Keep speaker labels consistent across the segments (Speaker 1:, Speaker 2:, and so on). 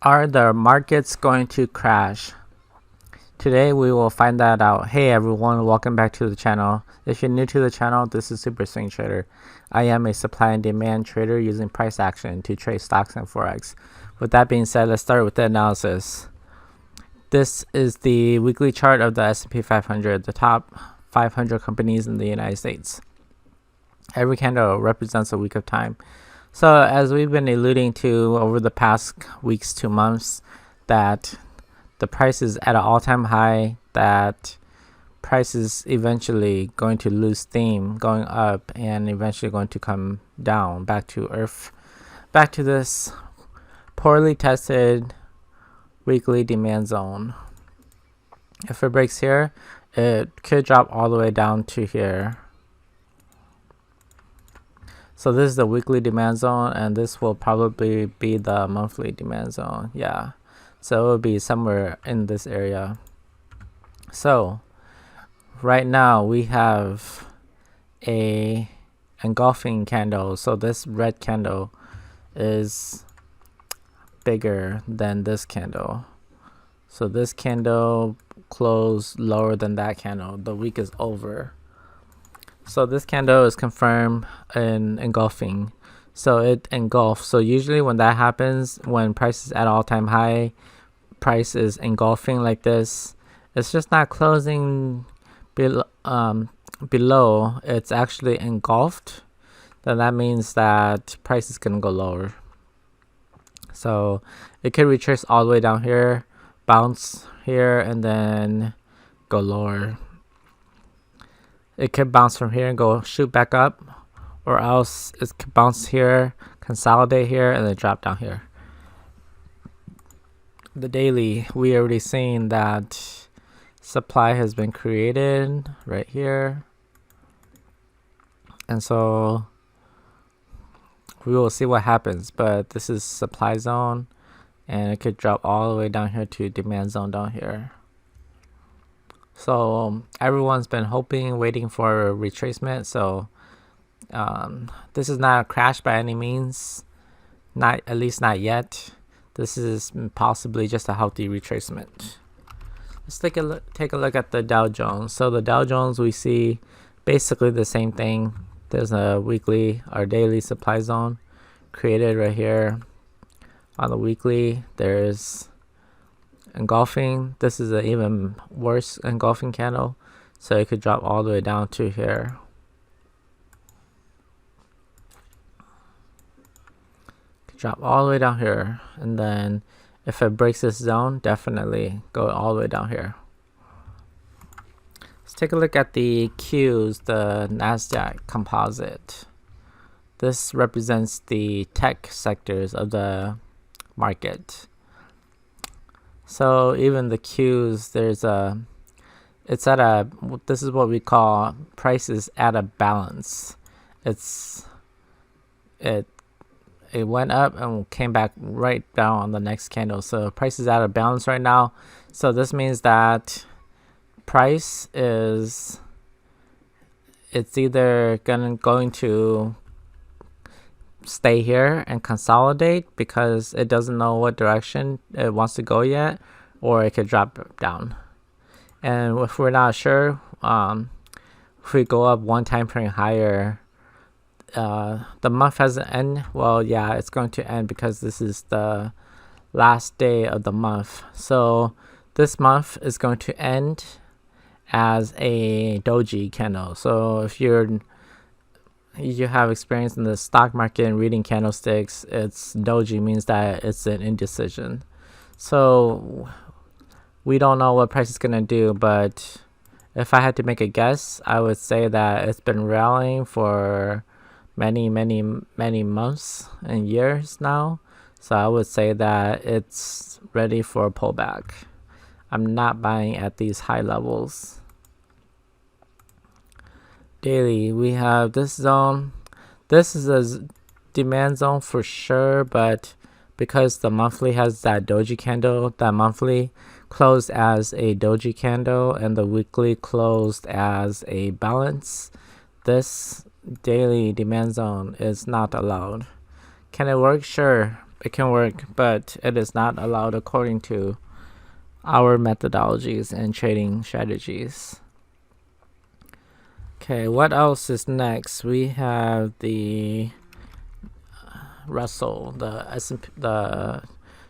Speaker 1: Are the markets going to crash? Today we will find that out. Hey everyone, welcome back to the channel. If you're new to the channel, this is Super Swing Trader. I am a supply and demand trader using price action to trade stocks and forex. With that being said, let's start with the analysis. This is the weekly chart of the S&P 500, the top 500 companies in the United States. Every candle represents a week of time. So as we've been alluding to over the past weeks to months, that the price is at an all-time high, that price is eventually going to lose steam, going up, and eventually going to come down back to earth, back to this poorly tested weekly demand zone. If it breaks here, it could drop all the way down to here. So this is the weekly demand zone, and this will probably be the monthly demand zone. Yeah, so it will be somewhere in this area. So right now we have a engulfing candle. So this red candle is bigger than this candle. So this candle closed lower than that candle. The week is over. So this candle is confirmed in engulfing. So it engulfs. So usually when that happens, when price is at all-time high, price is engulfing like this. It's just not closing below. It's actually engulfed. Then that means that price is gonna go lower. So it could retrace all the way down here, bounce here, and then go lower. It could bounce from here and go shoot back up, or else it could bounce here, consolidate here, and then drop down here. The daily, we already seen that supply has been created right here, and so we will see what happens. But this is supply zone, and it could drop all the way down here to demand zone down here. So everyone's been hoping, waiting for a retracement. So this is not a crash by any means, not at least not yet. This is possibly just a healthy retracement. Let's take a look at the Dow Jones. So the Dow Jones, we see basically the same thing. There's a weekly or daily supply zone created right here. On the weekly, there's engulfing. This is an even worse engulfing candle, so it could drop all the way down to here. Could drop all the way down here, and then if it breaks this zone, definitely go all the way down here. Let's take a look at the Qs, the Nasdaq Composite. This represents the tech sectors of the market. So even the Qs, it's at a, this is what we call prices at a balance. It went up and came back right down on the next candle. So price is at a balance right now. So this means that price is, it's either going to stay here and consolidate because it doesn't know what direction it wants to go yet, or it could drop down. And if we're not sure, if we go up one time frame higher, the month has an end. Well, yeah, it's going to end because this is the last day of the month. So this month is going to end as a doji candle. So if you have experience in the stock market and reading candlesticks, it's doji means that it's an indecision. So we don't know what price is going to do, but if I had to make a guess, I would say that it's been rallying for many months and years now. So I would say that it's ready for a pullback. I'm not buying at these high levels. Daily, we have this zone. This is a demand zone for sure, but because the monthly has that doji candle, that monthly closed as a doji candle and the weekly closed as a balance, this daily demand zone is not allowed. Can it work? Sure. it can work, but it is not allowed according to our methodologies and trading strategies. Okay, what else is next? We have the Russell, the S&P, the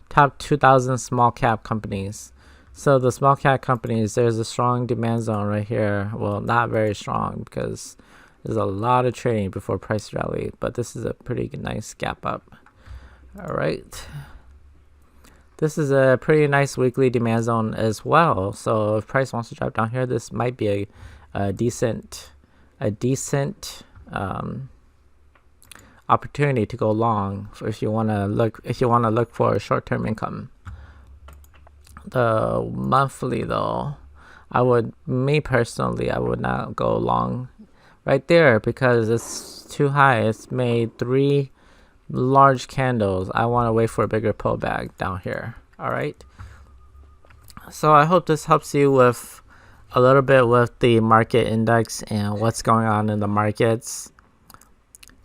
Speaker 1: top 2,000 small cap companies. So the small cap companies, there's a strong demand zone right here. Well, not very strong because there's a lot of trading before price rally, but this is a pretty nice gap up. All right. This is a pretty nice weekly demand zone as well. So if price wants to drop down here, this might be a decent opportunity to go long if you want to look for a short-term income. The monthly though, me personally, I would not go long right there because it's too high. It's made 3 large candles. I want to wait for a bigger pullback down here. All right. So I hope this helps you with a little bit with the market index and what's going on in the markets.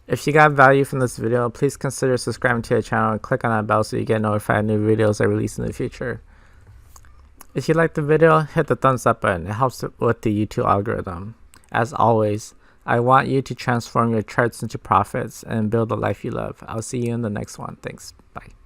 Speaker 1: If you got value from this video, please consider subscribing to the channel and click on that bell so you get notified new videos I release in the future. If you like the video, hit the thumbs up button. It helps with the YouTube algorithm. As always, I want you to transform your charts into profits and build the life you love. I'll see you in the next one. Thanks. Bye.